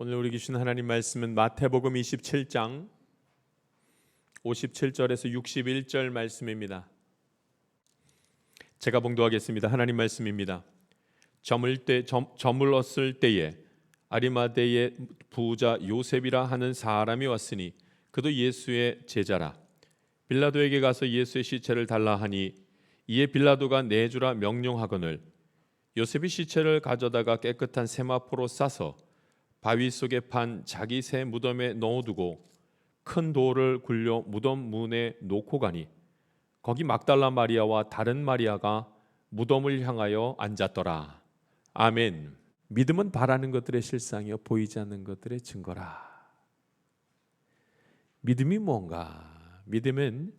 오늘 우리 주신 하나님 말씀은 마태복음 27장 57절에서 61절 말씀입니다. 제가 봉독하겠습니다. 하나님 말씀입니다. 저물었을 때에 아리마대의 부자 요셉이라 하는 사람이 왔으니 그도 예수의 제자라. 빌라도에게 가서 예수의 시체를 달라 하니 이에 빌라도가 내주라 명령하거늘 요셉이 시체를 가져다가 깨끗한 세마포로 싸서 바위 속에 판 자기 새 무덤에 넣어두고 큰 돌을 굴려 무덤 문에 놓고 가니 거기 막달라 마리아와 다른 마리아가 무덤을 향하여 앉았더라. 아멘. 믿음은 바라는 것들의 실상이요 보이지 않는 것들의 증거라. 믿음이 뭔가? 믿음은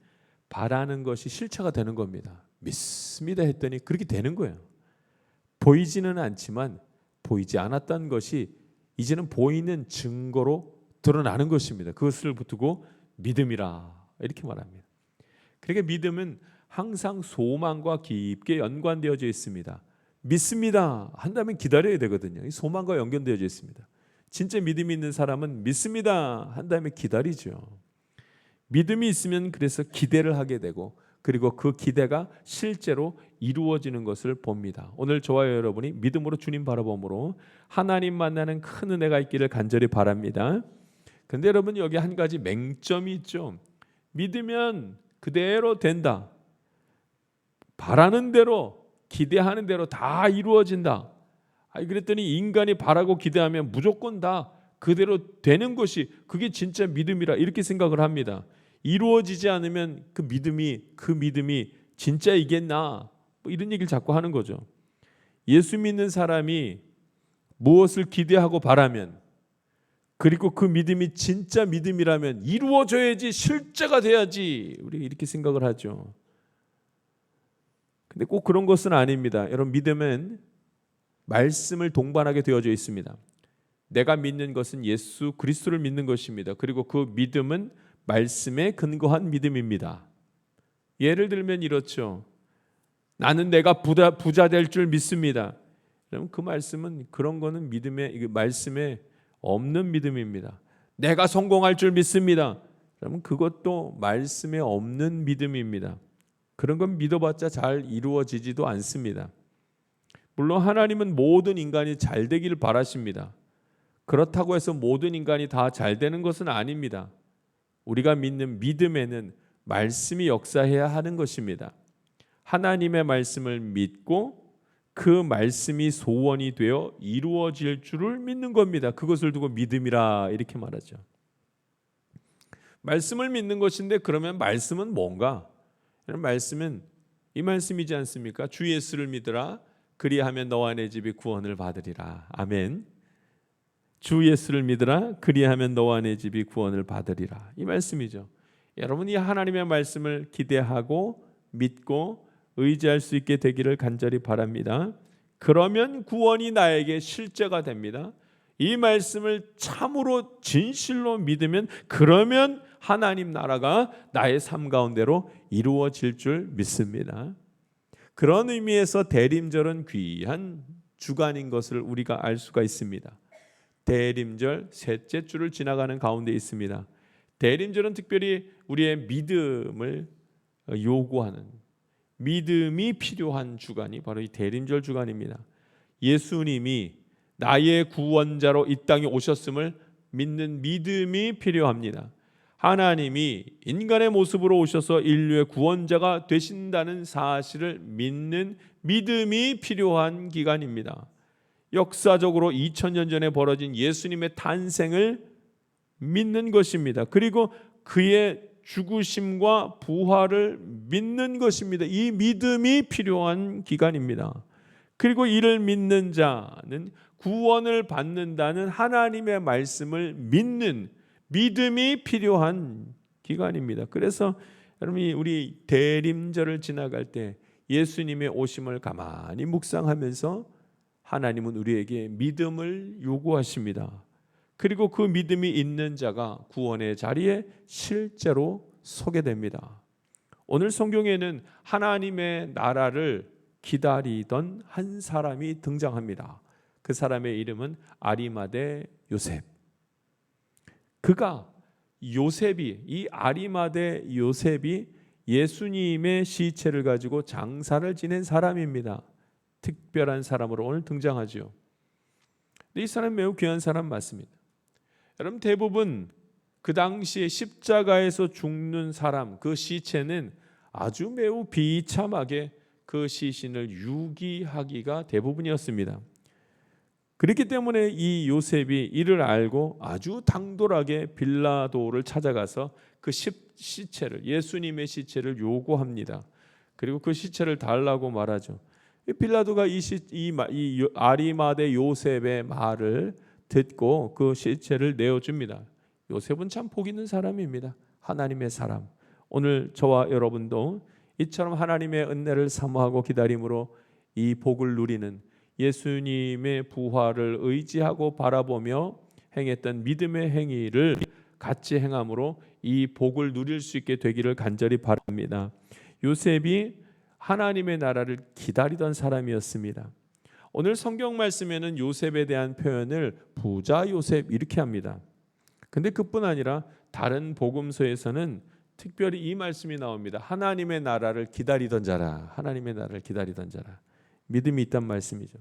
바라는 것이 실체가 되는 겁니다. 믿습니다 했더니 그렇게 되는 거예요. 보이지는 않지만 보이지 않았던 것이 이제는 보이는 증거로 드러나는 것입니다. 그것을 두고 믿음이라 이렇게 말합니다. 그러니까 믿음은 항상 소망과 깊게 연관되어져 있습니다. 믿습니다 한다면 기다려야 되거든요. 소망과 연결되어져 있습니다. 진짜 믿음이 있는 사람은 믿습니다 한 다음에 기다리죠. 믿음이 있으면 그래서 기대를 하게 되고 그리고 그 기대가 실제로 이루어지는 것을 봅니다. 오늘 저와 여러분이 믿음으로 주님 바라봄으로 하나님 만나는 큰 은혜가 있기를 간절히 바랍니다. 그런데 여러분 여기 한 가지 맹점이 있죠. 믿으면 그대로 된다. 바라는 대로 기대하는 대로 다 이루어진다. 그랬더니 인간이 바라고 기대하면 무조건 다 그대로 되는 것이 그게 진짜 믿음이라 이렇게 생각을 합니다. 이루어지지 않으면 그 믿음이 진짜이겠나 뭐 이런 얘기를 자꾸 하는 거죠. 예수 믿는 사람이 무엇을 기대하고 바라면 그리고 그 믿음이 진짜 믿음이라면 이루어져야지 실제가 돼야지 우리 이렇게 생각을 하죠. 근데 꼭 그런 것은 아닙니다. 여러분 믿음은 말씀을 동반하게 되어져 있습니다. 내가 믿는 것은 예수 그리스도를 믿는 것입니다. 그리고 그 믿음은 말씀에 근거한 믿음입니다. 예를 들면 이렇죠. 나는 내가 부자 될 줄 믿습니다. 그럼 그 말씀은 그런 거는 말씀에 없는 믿음입니다. 내가 성공할 줄 믿습니다. 그러면 그것도 말씀에 없는 믿음입니다. 그런 건 믿어봤자 잘 이루어지지도 않습니다. 물론 하나님은 모든 인간이 잘 되기를 바라십니다. 그렇다고 해서 모든 인간이 다 잘 되는 것은 아닙니다. 우리가 믿는 믿음에는 말씀이 역사해야 하는 것입니다. 하나님의 말씀을 믿고 그 말씀이 소원이 되어 이루어질 줄을 믿는 겁니다. 그것을 두고 믿음이라 이렇게 말하죠. 말씀을 믿는 것인데 그러면 말씀은 뭔가? 말씀은 이 말씀이지 않습니까? 주 예수를 믿으라 그리하면 너와 내 집이 구원을 받으리라. 아멘. 주 예수를 믿으라 그리하면 너와 내 집이 구원을 받으리라. 이 말씀이죠. 여러분이 하나님의 말씀을 기대하고 믿고 의지할 수 있게 되기를 간절히 바랍니다. 그러면 구원이 나에게 실제가 됩니다. 이 말씀을 참으로 진실로 믿으면 그러면 하나님 나라가 나의 삶 가운데로 이루어질 줄 믿습니다. 그런 의미에서 대림절은 귀한 주간인 것을 우리가 알 수가 있습니다. 대림절 셋째 주를 지나가는 가운데 있습니다. 대림절은 특별히 우리의 믿음을 요구하는 믿음이 필요한 주간이 바로 이 대림절 주간입니다. 예수님이 나의 구원자로 이 땅에 오셨음을 믿는 믿음이 필요합니다. 하나님이 인간의 모습으로 오셔서 인류의 구원자가 되신다는 사실을 믿는 믿음이 필요한 기간입니다. 역사적으로 2000년 전에 벌어진 예수님의 탄생을 믿는 것입니다. 그리고 그의 죽으심과 부활을 믿는 것입니다. 이 믿음이 필요한 기간입니다. 그리고 이를 믿는 자는 구원을 받는다는 하나님의 말씀을 믿는 믿음이 필요한 기간입니다. 그래서 여러분이 우리 대림절을 지나갈 때 예수님의 오심을 가만히 묵상하면서 하나님은 우리에게 믿음을 요구하십니다. 그리고 그 믿음이 있는 자가 구원의 자리에 실제로 서게 됩니다. 오늘 성경에는 하나님의 나라를 기다리던 한 사람이 등장합니다. 그 사람의 이름은 아리마대 요셉. 그가 요셉이, 이 아리마대 요셉이 예수님의 시체를 가지고 장사를 지낸 사람입니다. 특별한 사람으로 오늘 등장하죠. 이 사람 매우 귀한 사람 맞습니다. 여러분, 대부분 그 당시에 십자가에서 죽는 사람, 그 시체는 아주 매우 비참하게 그 시신을 유기하기가 대부분이었습니다. 그렇기 때문에 이 요셉이 이를 알고 아주 당돌하게 빌라도를 찾아가서 그 시체를, 예수님의 시체를 요구합니다. 그리고 그 시체를 달라고 말하죠. 빌라도가 이 아리마대 요셉의 말을 듣고 그 시체를 내어줍니다. 요셉은 참 복 있는 사람입니다. 하나님의 사람. 오늘 저와 여러분도 이처럼 하나님의 은혜를 사모하고 기다림으로 이 복을 누리는, 예수님의 부활을 의지하고 바라보며 행했던 믿음의 행위를 같이 행함으로 이 복을 누릴 수 있게 되기를 간절히 바랍니다. 요셉이 하나님의 나라를 기다리던 사람이었습니다. 오늘 성경 말씀에는 요셉에 대한 표현을 부자 요셉 이렇게 합니다. 근데 그뿐 아니라 다른 복음서에서는 특별히 이 말씀이 나옵니다. 하나님의 나라를 기다리던 자라. 하나님의 나라를 기다리던 자라. 믿음이 있단 말씀이죠.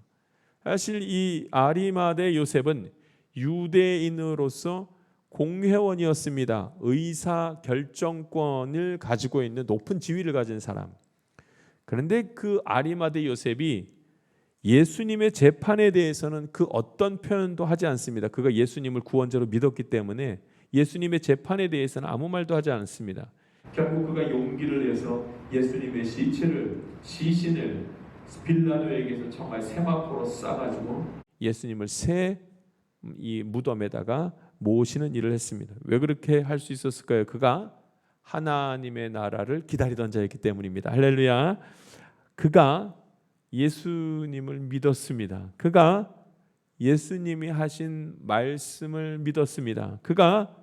사실 이 아리마대 요셉은 유대인으로서 공회원이었습니다. 의사 결정권을 가지고 있는 높은 지위를 가진 사람. 그런데 그 아리마대 요셉이 예수님의 재판에 대해서는 그 어떤 표현도 하지 않습니다. 그가 예수님을 구원자로 믿었기 때문에 예수님의 재판에 대해서는 아무 말도 하지 않습니다. 결국 그가 용기를 내서 예수님의 시신을 빌라도에게서 정말 세마포로 싸가지고 예수님을 이 무덤에다가 모시는 일을 했습니다. 왜 그렇게 할 수 있었을까요? 그가 하나님의 나라를 기다리던 자였기 때문입니다. 할렐루야. 그가 예수님을 믿었습니다. 그가 예수님이 하신 말씀을 믿었습니다. 그가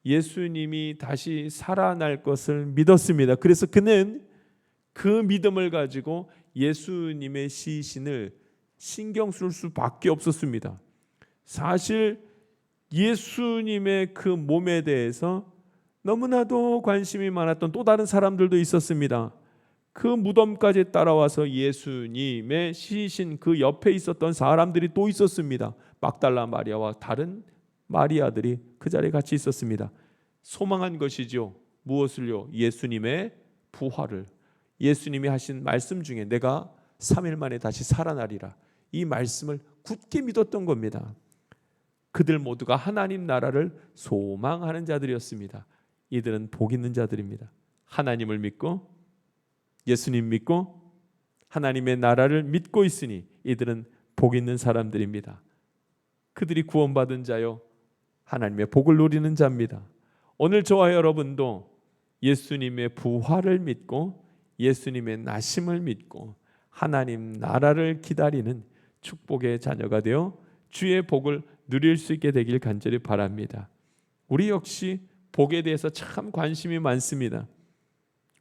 예수님이 다시 살아날 것을 믿었습니다. 그래서 그는 그 믿음을 가지고 예수님의 시신을 신경 쓸 수밖에 없었습니다. 사실 예수님의 그 몸에 대해서 너무나도 관심이 많았던 또 다른 사람들도 있었습니다. 그 무덤까지 따라와서 예수님의 시신 그 옆에 있었던 사람들이 또 있었습니다. 막달라 마리아와 다른 마리아들이 그 자리에 같이 있었습니다. 소망한 것이죠. 무엇을요? 예수님의 부활을. 예수님이 하신 말씀 중에 내가 3일 만에 다시 살아나리라. 이 말씀을 굳게 믿었던 겁니다. 그들 모두가 하나님 나라를 소망하는 자들이었습니다. 이들은 복 있는 자들입니다. 하나님을 믿고 예수님 믿고 하나님의 나라를 믿고 있으니 이들은 복 있는 사람들입니다. 그들이 구원받은 자요, 하나님의 복을 누리는 자입니다. 오늘 저와 여러분도 예수님의 부활을 믿고 예수님의 나심을 믿고 하나님 나라를 기다리는 축복의 자녀가 되어 주의 복을 누릴 수 있게 되길 간절히 바랍니다. 우리 역시 복에 대해서 참 관심이 많습니다.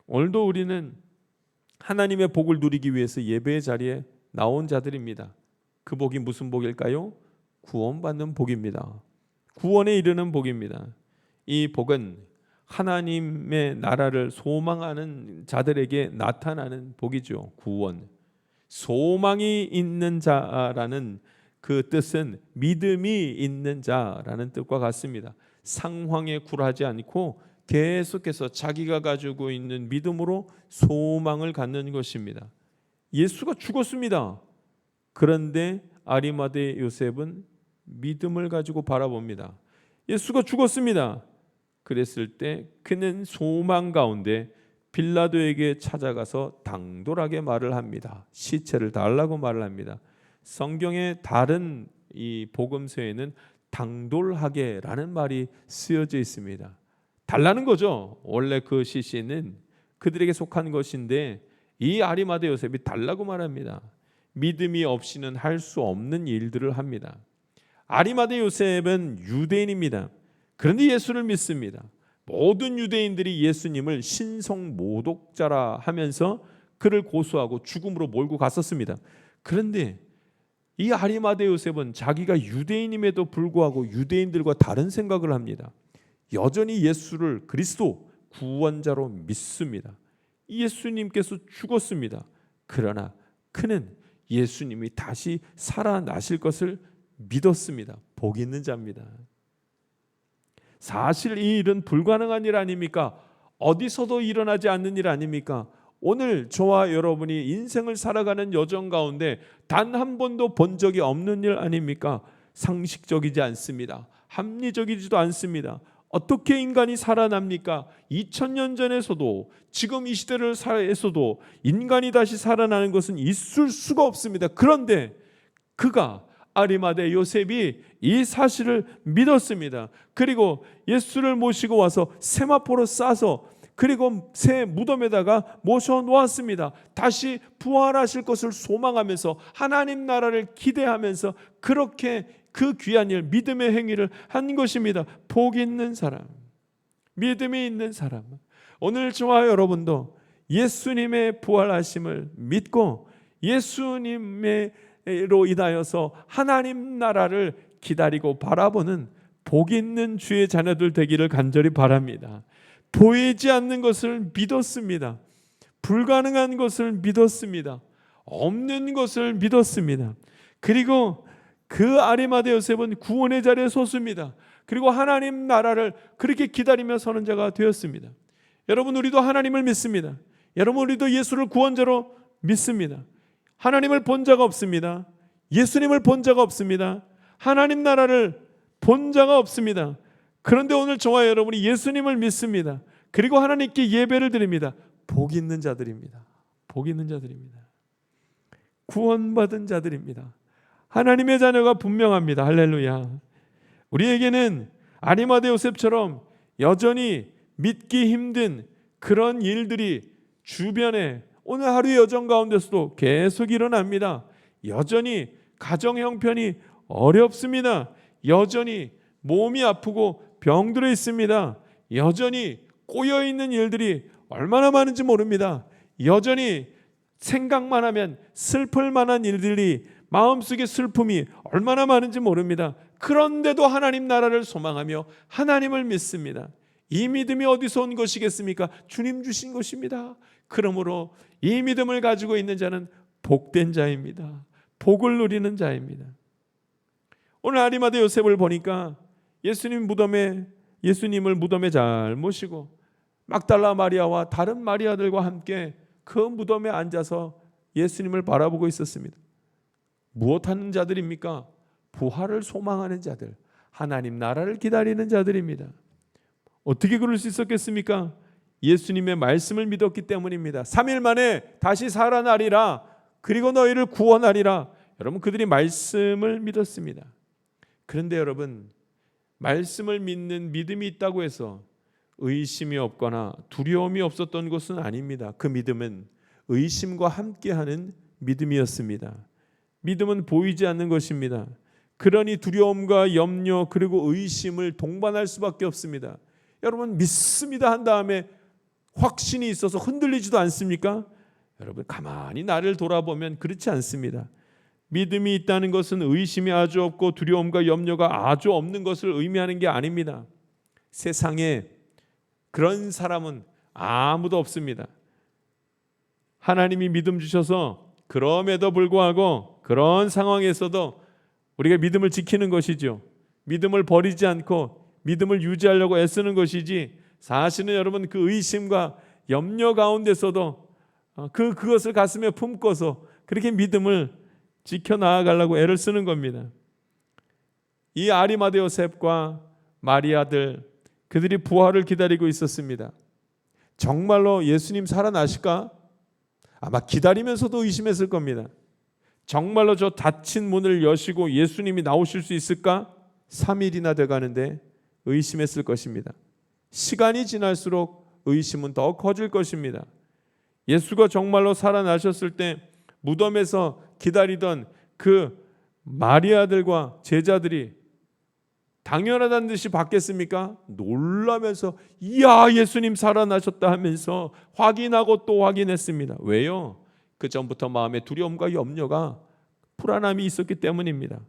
오늘도 우리는 하나님의 복을 누리기 위해서 예배의 자리에 나온 자들입니다. 그 복이 무슨 복일까요? 구원받는 복입니다. 구원에 이르는 복입니다. 이 복은 하나님의 나라를 소망하는 자들에게 나타나는 복이죠. 구원. 소망이 있는 자라는 그 뜻은 믿음이 있는 자라는 뜻과 같습니다. 상황에 굴하지 않고 계속해서 자기가 가지고 있는 믿음으로 소망을 갖는 것입니다. 예수가 죽었습니다. 그런데 아리마대 요셉은 믿음을 가지고 바라봅니다. 예수가 죽었습니다. 그랬을 때 그는 소망 가운데 빌라도에게 찾아가서 당돌하게 말을 합니다. 시체를 달라고 말을 합니다. 성경의 다른 이 복음서에는 당돌하게라는 말이 쓰여져 있습니다. 달라는 거죠. 원래 그 시신은 그들에게 속한 것인데 이 아리마대 요셉이 달라고 말합니다. 믿음이 없이는 할 수 없는 일들을 합니다. 아리마대 요셉은 유대인입니다. 그런데 예수를 믿습니다. 모든 유대인들이 예수님을 신성 모독자라 하면서 그를 고소하고 죽음으로 몰고 갔었습니다. 그런데 이 아리마대 요셉은 자기가 유대인임에도 불구하고 유대인들과 다른 생각을 합니다. 여전히 예수를 그리스도 구원자로 믿습니다. 예수님께서 죽었습니다. 그러나 그는 예수님이 다시 살아나실 것을 믿었습니다. 복 있는 자입니다. 사실 이 일은 불가능한 일 아닙니까? 어디서도 일어나지 않는 일 아닙니까? 오늘 저와 여러분이 인생을 살아가는 여정 가운데 단 한 번도 본 적이 없는 일 아닙니까? 상식적이지 않습니다. 합리적이지도 않습니다. 어떻게 인간이 살아납니까? 2000년 전에서도 지금 이 시대를 살아서도 인간이 다시 살아나는 것은 있을 수가 없습니다. 그런데 그가 아리마대 요셉이 이 사실을 믿었습니다. 그리고 예수를 모시고 와서 세마포로 싸서 그리고 새 무덤에다가 모셔 놓았습니다. 다시 부활하실 것을 소망하면서 하나님 나라를 기대하면서 그렇게 그 귀한 일, 믿음의 행위를 한 것입니다. 복 있는 사람, 믿음이 있는 사람. 오늘 저와 여러분도 예수님의 부활하심을 믿고 예수님으로 인하여서 하나님 나라를 기다리고 바라보는 복 있는 주의 자녀들 되기를 간절히 바랍니다. 보이지 않는 것을 믿었습니다. 불가능한 것을 믿었습니다. 없는 것을 믿었습니다. 그리고 그 아리마대 요셉은 구원의 자리에 섰습니다. 그리고 하나님 나라를 그렇게 기다리며 서는 자가 되었습니다. 여러분, 우리도 하나님을 믿습니다. 여러분, 우리도 예수를 구원자로 믿습니다. 하나님을 본 자가 없습니다. 예수님을 본 자가 없습니다. 하나님 나라를 본 자가 없습니다. 그런데 오늘 저와 여러분이 예수님을 믿습니다. 그리고 하나님께 예배를 드립니다. 복 있는 자들입니다. 복 있는 자들입니다. 구원받은 자들입니다. 하나님의 자녀가 분명합니다. 할렐루야. 우리에게는 아리마대 요셉처럼 여전히 믿기 힘든 그런 일들이 주변에 오늘 하루의 여정 가운데서도 계속 일어납니다. 여전히 가정 형편이 어렵습니다. 여전히 몸이 아프고 병들어 있습니다. 여전히 꼬여있는 일들이 얼마나 많은지 모릅니다. 여전히 생각만 하면 슬플 만한 일들이 마음속에 슬픔이 얼마나 많은지 모릅니다. 그런데도 하나님 나라를 소망하며 하나님을 믿습니다. 이 믿음이 어디서 온 것이겠습니까? 주님 주신 것입니다. 그러므로 이 믿음을 가지고 있는 자는 복된 자입니다. 복을 누리는 자입니다. 오늘 아리마대 요셉을 보니까 예수님을 무덤에 잘 모시고 막달라 마리아와 다른 마리아들과 함께 그 무덤에 앉아서 예수님을 바라보고 있었습니다. 무엇하는 자들입니까? 부활을 소망하는 자들, 하나님 나라를 기다리는 자들입니다. 어떻게 그럴 수 있었겠습니까? 예수님의 말씀을 믿었기 때문입니다. 3일 만에 다시 살아나리라, 그리고 너희를 구원하리라. 여러분, 그들이 말씀을 믿었습니다. 그런데 여러분, 말씀을 믿는 믿음이 있다고 해서 의심이 없거나 두려움이 없었던 것은 아닙니다. 그 믿음은 의심과 함께하는 믿음이었습니다. 믿음은 보이지 않는 것입니다. 그러니 두려움과 염려 그리고 의심을 동반할 수밖에 없습니다. 여러분, 믿습니다 한 다음에 확신이 있어서 흔들리지도 않습니까? 여러분, 가만히 나를 돌아보면 그렇지 않습니다. 믿음이 있다는 것은 의심이 아주 없고 두려움과 염려가 아주 없는 것을 의미하는 게 아닙니다. 세상에 그런 사람은 아무도 없습니다. 하나님이 믿음 주셔서 그럼에도 불구하고 그런 상황에서도 우리가 믿음을 지키는 것이죠. 믿음을 버리지 않고 믿음을 유지하려고 애쓰는 것이지, 사실은 여러분 그 의심과 염려 가운데서도 그것을 가슴에 품고서 그렇게 믿음을 지켜나가려고 애를 쓰는 겁니다. 이 아리마대 요셉과 마리아들, 그들이 부활을 기다리고 있었습니다. 정말로 예수님 살아나실까? 아마 기다리면서도 의심했을 겁니다. 정말로 저 닫힌 문을 여시고 예수님이 나오실 수 있을까? 3일이나 돼가는데 의심했을 것입니다. 시간이 지날수록 의심은 더 커질 것입니다. 예수가 정말로 살아나셨을 때 무덤에서 기다리던 그 마리아들과 제자들이 당연하다는 듯이 받겠습니까? 놀라면서 이야, 예수님 살아나셨다 하면서 확인하고 또 확인했습니다. 왜요? 그 전부터 마음에 두려움과 염려가, 불안함이 있었기 때문입니다.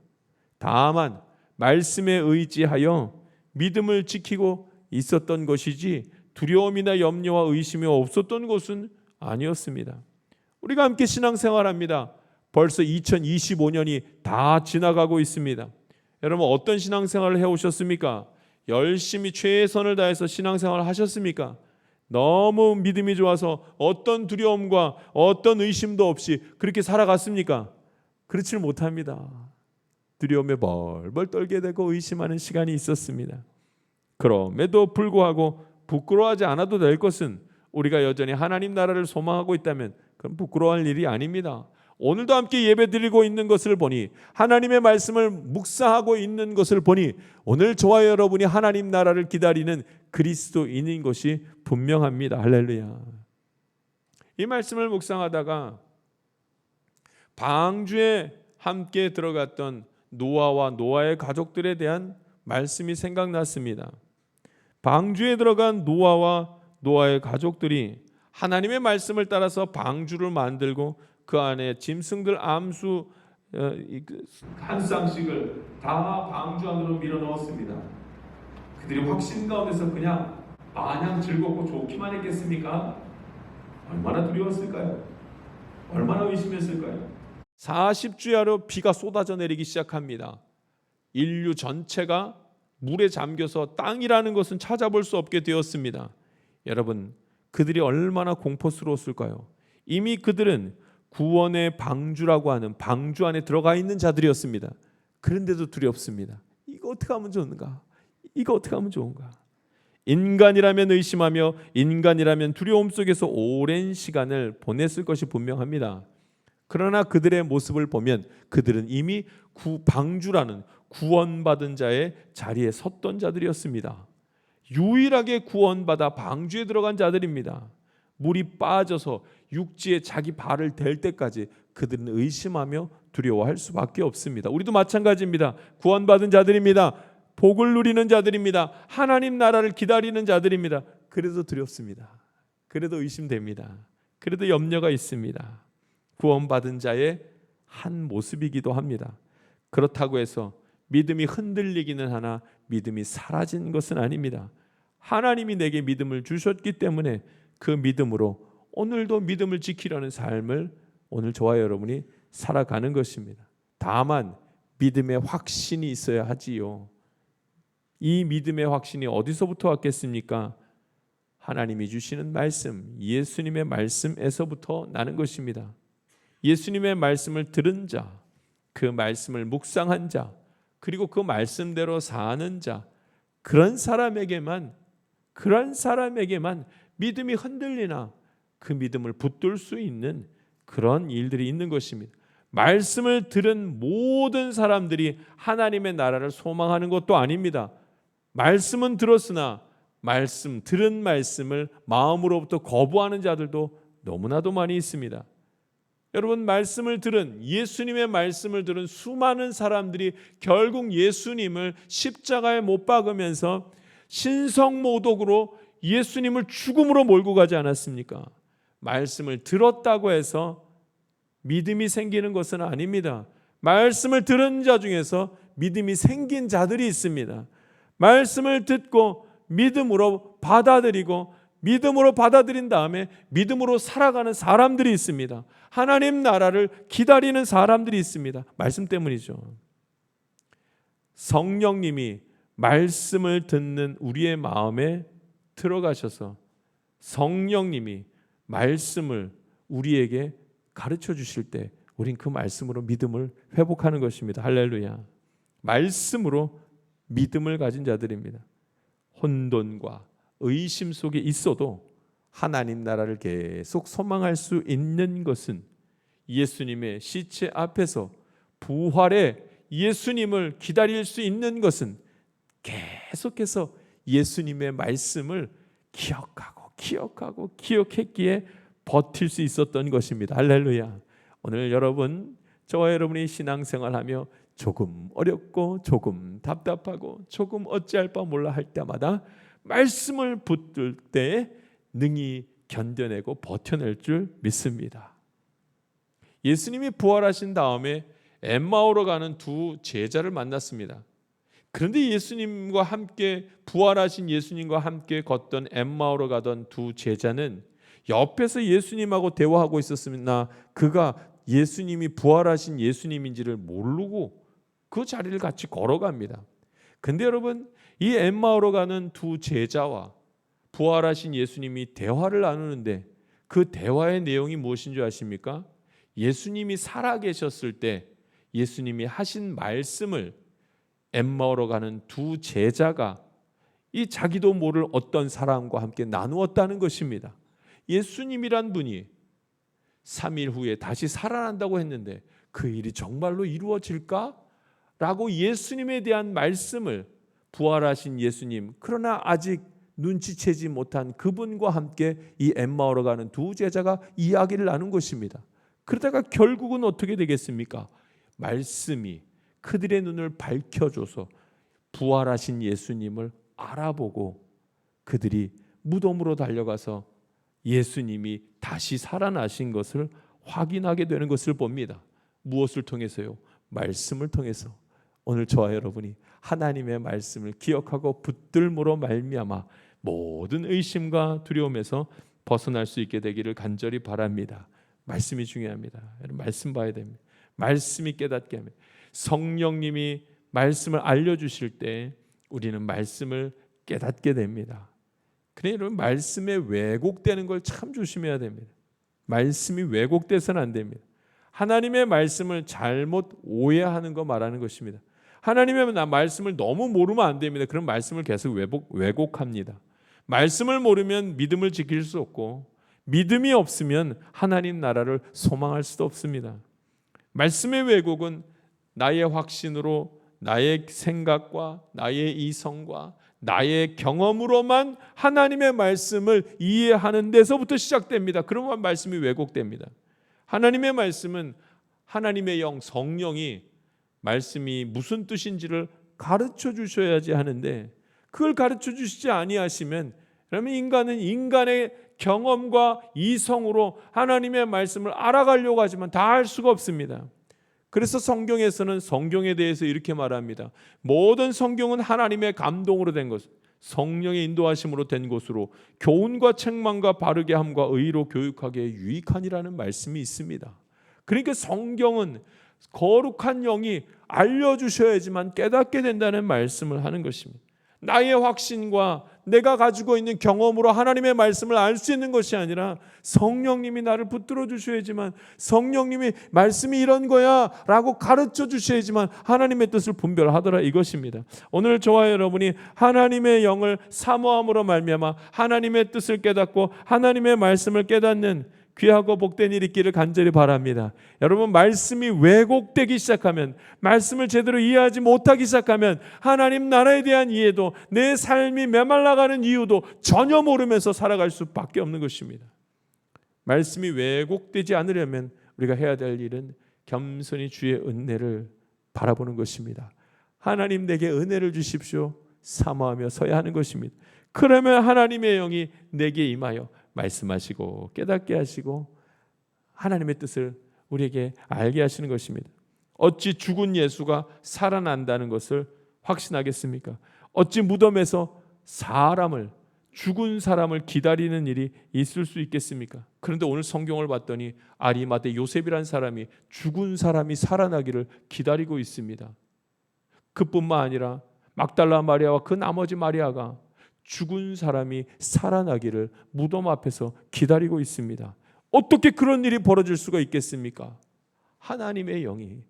다만 말씀에 의지하여 믿음을 지키고 있었던 것이지 두려움이나 염려와 의심이 없었던 것은 아니었습니다. 우리가 함께 신앙생활합니다. 벌써 2025년이 다 지나가고 있습니다. 여러분 어떤 신앙생활을 해오셨습니까? 열심히 최선을 다해서 신앙생활을 하셨습니까? 너무 믿음이 좋아서 어떤 두려움과 어떤 의심도 없이 그렇게 살아갔습니까? 그렇지 못합니다. 두려움에 벌벌 떨게 되고 의심하는 시간이 있었습니다. 그럼에도 불구하고 부끄러워하지 않아도 될 것은 우리가 여전히 하나님 나라를 소망하고 있다면 그건 부끄러워할 일이 아닙니다. 오늘도 함께 예배드리고 있는 것을 보니, 하나님의 말씀을 묵상하고 있는 것을 보니 오늘 저와 여러분이 하나님 나라를 기다리는 그리스도인인 것이 분명합니다. 할렐루야. 이 말씀을 묵상하다가 방주에 함께 들어갔던 노아와 노아의 가족들에 대한 말씀이 생각났습니다. 방주에 들어간 노아와 노아의 가족들이 하나님의 말씀을 따라서 방주를 만들고 그 안에 짐승들 암수 한 쌍씩을 다 방주 안으로 밀어 넣었습니다. 그들이 확신 가운데서 그냥 마냥 즐겁고 좋기만 했겠습니까? 얼마나 두려웠을까요? 얼마나 의심했을까요? 40주야로 비가 쏟아져 내리기 시작합니다. 인류 전체가 물에 잠겨서 땅이라는 것은 찾아볼 수 없게 되었습니다. 여러분, 그들이 얼마나 공포스러웠을까요? 이미 그들은 구원의 방주라고 하는 방주 안에 들어가 있는 자들이었습니다. 그런데도 두렵습니다. 이거 어떻게 하면 좋은가? 이거 어떻게 하면 좋은가? 인간이라면 의심하며 인간이라면 두려움 속에서 오랜 시간을 보냈을 것이 분명합니다. 그러나 그들의 모습을 보면 그들은 이미 방주라는 구원받은 자의 자리에 섰던 자들이었습니다. 유일하게 구원받아 방주에 들어간 자들입니다. 물이 빠져서 육지에 자기 발을 댈 때까지 그들은 의심하며 두려워할 수밖에 없습니다. 우리도 마찬가지입니다. 구원받은 자들입니다. 복을 누리는 자들입니다. 하나님 나라를 기다리는 자들입니다. 그래도 두렵습니다. 그래도 의심됩니다. 그래도 염려가 있습니다. 구원받은 자의 한 모습이기도 합니다. 그렇다고 해서 믿음이 흔들리기는 하나 믿음이 사라진 것은 아닙니다. 하나님이 내게 믿음을 주셨기 때문에 그 믿음으로 오늘도 믿음을 지키려는 삶을 오늘 저와 여러분이 살아가는 것입니다. 다만 믿음의 확신이 있어야 하지요. 이 믿음의 확신이 어디서부터 왔겠습니까? 하나님이 주시는 말씀, 예수님의 말씀에서부터 나는 것입니다. 예수님의 말씀을 들은 자, 그 말씀을 묵상한 자, 그리고 그 말씀대로 사는 자, 그런 사람에게만 믿음이 흔들리나 그 믿음을 붙들 수 있는 그런 일들이 있는 것입니다. 말씀을 들은 모든 사람들이 하나님의 나라를 소망하는 것도 아닙니다. 말씀은 들었으나 들은 말씀을 마음으로부터 거부하는 자들도 너무나도 많이 있습니다. 여러분, 예수님의 말씀을 들은 수많은 사람들이 결국 예수님을 십자가에 못 박으면서 신성모독으로 예수님을 죽음으로 몰고 가지 않았습니까? 말씀을 들었다고 해서 믿음이 생기는 것은 아닙니다. 말씀을 들은 자 중에서 믿음이 생긴 자들이 있습니다. 말씀을 듣고 믿음으로 받아들인 다음에 믿음으로 살아가는 사람들이 있습니다. 하나님 나라를 기다리는 사람들이 있습니다. 말씀 때문이죠. 성령님이 말씀을 듣는 우리의 마음에 들어가셔서 성령님이 말씀을 우리에게 가르쳐 주실 때 우린 그 말씀으로 믿음을 회복하는 것입니다. 할렐루야. 말씀으로 믿음을 가진 자들입니다. 혼돈과 의심 속에 있어도 하나님 나라를 계속 소망할 수 있는 것은 예수님의 시체 앞에서 부활의 예수님을 기다릴 수 있는 것은 계속해서 예수님의 말씀을 기억했기에 버틸 수 있었던 것입니다. 할렐루야. 오늘 여러분, 저와 여러분이 신앙생활하며 조금 어렵고 조금 답답하고 조금 어찌할 바 몰라 할 때마다 말씀을 붙들 때 능히 견뎌내고 버텨낼 줄 믿습니다. 예수님이 부활하신 다음에 엠마오로 가는 두 제자를 만났습니다. 그런데 예수님과 함께 부활하신 예수님과 함께 걷던 엠마오로 가던 두 제자는 옆에서 예수님하고 대화하고 있었으나 그가 예수님이 부활하신 예수님인지를 모르고 그 자리를 같이 걸어갑니다. 근데 여러분, 이 엠마오로 가는 두 제자와 부활하신 예수님이 대화를 나누는데 그 대화의 내용이 무엇인 줄 아십니까? 예수님이 살아계셨을 때 예수님이 하신 말씀을 엠마오로 가는 두 제자가 이 자기도 모를 어떤 사람과 함께 나누었다는 것입니다. 예수님이란 분이 3일 후에 다시 살아난다고 했는데 그 일이 정말로 이루어질까? 라고 예수님에 대한 말씀을 부활하신 예수님, 그러나 아직 눈치채지 못한 그분과 함께 이 엠마오로 가는 두 제자가 이야기를 나눈 것입니다. 그러다가 결국은 어떻게 되겠습니까? 말씀이 그들의 눈을 밝혀줘서 부활하신 예수님을 알아보고 그들이 무덤으로 달려가서 예수님이 다시 살아나신 것을 확인하게 되는 것을 봅니다. 무엇을 통해서요? 말씀을 통해서. 오늘 저와 여러분이 하나님의 말씀을 기억하고 붙들므로 말미암아 모든 의심과 두려움에서 벗어날 수 있게 되기를 간절히 바랍니다. 말씀이 중요합니다. 말씀 봐야 됩니다. 말씀이 깨닫게 합니다. 성령님이 말씀을 알려주실 때 우리는 말씀을 깨닫게 됩니다. 그러니 여러분, 말씀에 왜곡되는 걸 참 조심해야 됩니다. 말씀이 왜곡돼서는 안 됩니다. 하나님의 말씀을 잘못 오해하는 거 말하는 것입니다. 하나님의 말씀을 너무 모르면 안 됩니다. 그런 말씀을 계속 왜곡합니다. 말씀을 모르면 믿음을 지킬 수 없고 믿음이 없으면 하나님 나라를 소망할 수도 없습니다. 말씀의 왜곡은 나의 확신으로 나의 생각과 나의 이성과 나의 경험으로만 하나님의 말씀을 이해하는 데서부터 시작됩니다. 그러면 말씀이 왜곡됩니다. 하나님의 말씀은 하나님의 영 성령이 말씀이 무슨 뜻인지를 가르쳐 주셔야지 하는데 그걸 가르쳐 주시지 아니하시면 그러면 인간은 인간의 경험과 이성으로 하나님의 말씀을 알아가려고 하지만 다 알 수가 없습니다. 그래서 성경에서는 성경에 대해서 이렇게 말합니다. 모든 성경은 하나님의 감동으로 된 것, 성령의 인도하심으로 된 것으로 교훈과 책망과 바르게 함과 의로 교육하기에 유익하니라는 말씀이 있습니다. 그러니까 성경은 거룩한 영이 알려주셔야지만 깨닫게 된다는 말씀을 하는 것입니다. 나의 확신과 내가 가지고 있는 경험으로 하나님의 말씀을 알 수 있는 것이 아니라 성령님이 나를 붙들어 주셔야지만, 성령님이 말씀이 이런 거야 라고 가르쳐 주셔야지만 하나님의 뜻을 분별하더라, 이것입니다. 오늘 저와 여러분이 하나님의 영을 사모함으로 말미암아 하나님의 뜻을 깨닫고 하나님의 말씀을 깨닫는 귀하고 복된 일이 있기를 간절히 바랍니다. 여러분, 말씀이 왜곡되기 시작하면, 말씀을 제대로 이해하지 못하기 시작하면 하나님 나라에 대한 이해도, 내 삶이 메말라가는 이유도 전혀 모르면서 살아갈 수밖에 없는 것입니다. 말씀이 왜곡되지 않으려면 우리가 해야 될 일은 겸손히 주의 은혜를 바라보는 것입니다. 하나님 내게 은혜를 주십시오 사모하며 서야 하는 것입니다. 그러면 하나님의 영이 내게 임하여 말씀하시고 깨닫게 하시고 하나님의 뜻을 우리에게 알게 하시는 것입니다. 어찌 죽은 예수가 살아난다는 것을 확신하겠습니까? 어찌 무덤에서 죽은 사람을 기다리는 일이 있을 수 있겠습니까? 그런데 오늘 성경을 봤더니 아리마대 요셉이라는 사람이 죽은 사람이 살아나기를 기다리고 있습니다. 그뿐만 아니라 막달라 마리아와 그 나머지 마리아가 죽은 사람이 살아나기를 무덤 앞에서 기다리고 있습니다. 어떻게 그런 일이 벌어질 수가 있겠습니까? 하나님의 영이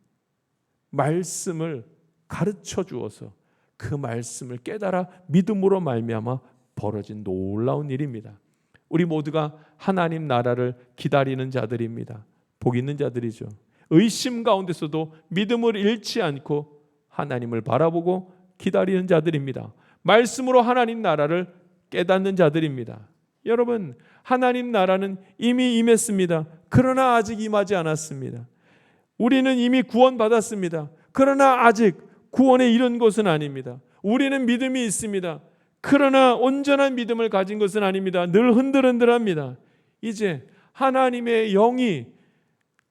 말씀을 가르쳐 주어서 그 말씀을 깨달아 믿음으로 말미암아 벌어진 놀라운 일입니다. 우리 모두가 하나님 나라를 기다리는 자들입니다. 복 있는 자들이죠. 의심 가운데서도 믿음을 잃지 않고 하나님을 바라보고 기다리는 자들입니다. 말씀으로 하나님 나라를 깨닫는 자들입니다. 여러분, 하나님 나라는 이미 임했습니다. 그러나 아직 임하지 않았습니다. 우리는 이미 구원받았습니다. 그러나 아직 구원에 이른 것은 아닙니다. 우리는 믿음이 있습니다. 그러나 온전한 믿음을 가진 것은 아닙니다. 늘 흔들흔들합니다. 이제 하나님의 영이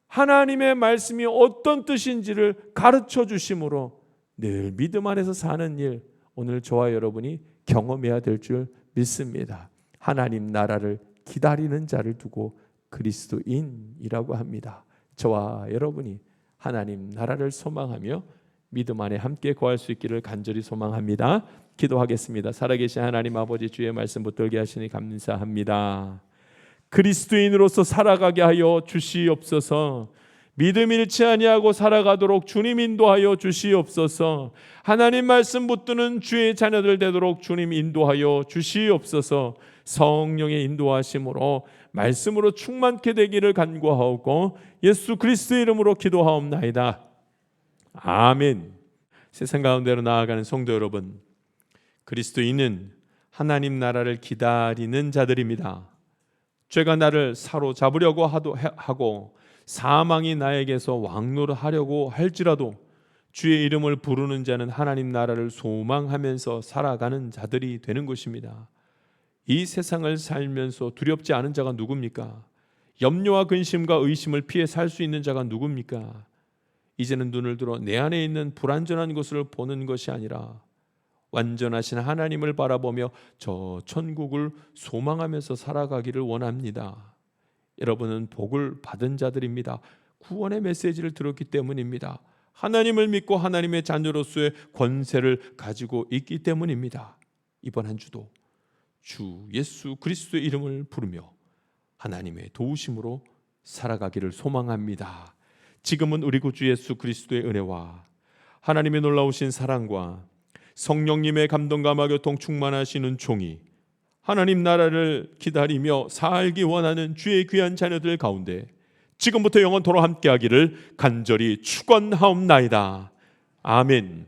하나님의 말씀이 어떤 뜻인지를 가르쳐 주심으로 늘 믿음 안에서 사는 일, 오늘 저와 여러분이 경험해야 될 줄 믿습니다. 하나님 나라를 기다리는 자를 두고 그리스도인이라고 합니다. 저와 여러분이 하나님 나라를 소망하며 믿음 안에 함께 거할 수 있기를 간절히 소망합니다. 기도하겠습니다. 살아계신 하나님 아버지, 주의 말씀 붙들게 하시니 감사합니다. 그리스도인으로서 살아가게 하여 주시옵소서. 믿음 잃지 아니하고 살아가도록 주님 인도하여 주시옵소서. 하나님 말씀 붙드는 주의 자녀들 되도록 주님 인도하여 주시옵소서. 성령의 인도하심으로 말씀으로 충만케 되기를 간구하옵고 예수 그리스도의 이름으로 기도하옵나이다. 아멘. 세상 가운데로 나아가는 성도 여러분, 그리스도인은 하나님 나라를 기다리는 자들입니다. 죄가 나를 사로잡으려고 하고 사망이 나에게서 왕노를 하려고 할지라도 주의 이름을 부르는 자는 하나님 나라를 소망하면서 살아가는 자들이 되는 것입니다. 이 세상을 살면서 두렵지 않은 자가 누굽니까? 염려와 근심과 의심을 피해 살 수 있는 자가 누굽니까? 이제는 눈을 들어 내 안에 있는 불완전한 것을 보는 것이 아니라 완전하신 하나님을 바라보며 저 천국을 소망하면서 살아가기를 원합니다. 여러분은 복을 받은 자들입니다. 구원의 메시지를 들었기 때문입니다. 하나님을 믿고 하나님의 자녀로서의 권세를 가지고 있기 때문입니다. 이번 한 주도 주 예수 그리스도의 이름을 부르며 하나님의 도우심으로 살아가기를 소망합니다. 지금은 우리 구주 예수 그리스도의 은혜와 하나님의 놀라우신 사랑과 성령님의 감동과 교통 충만하시는 종이 하나님 나라를 기다리며 살기 원하는 주의 귀한 자녀들 가운데 지금부터 영원토록 함께하기를 간절히 축원하옵나이다. 아멘.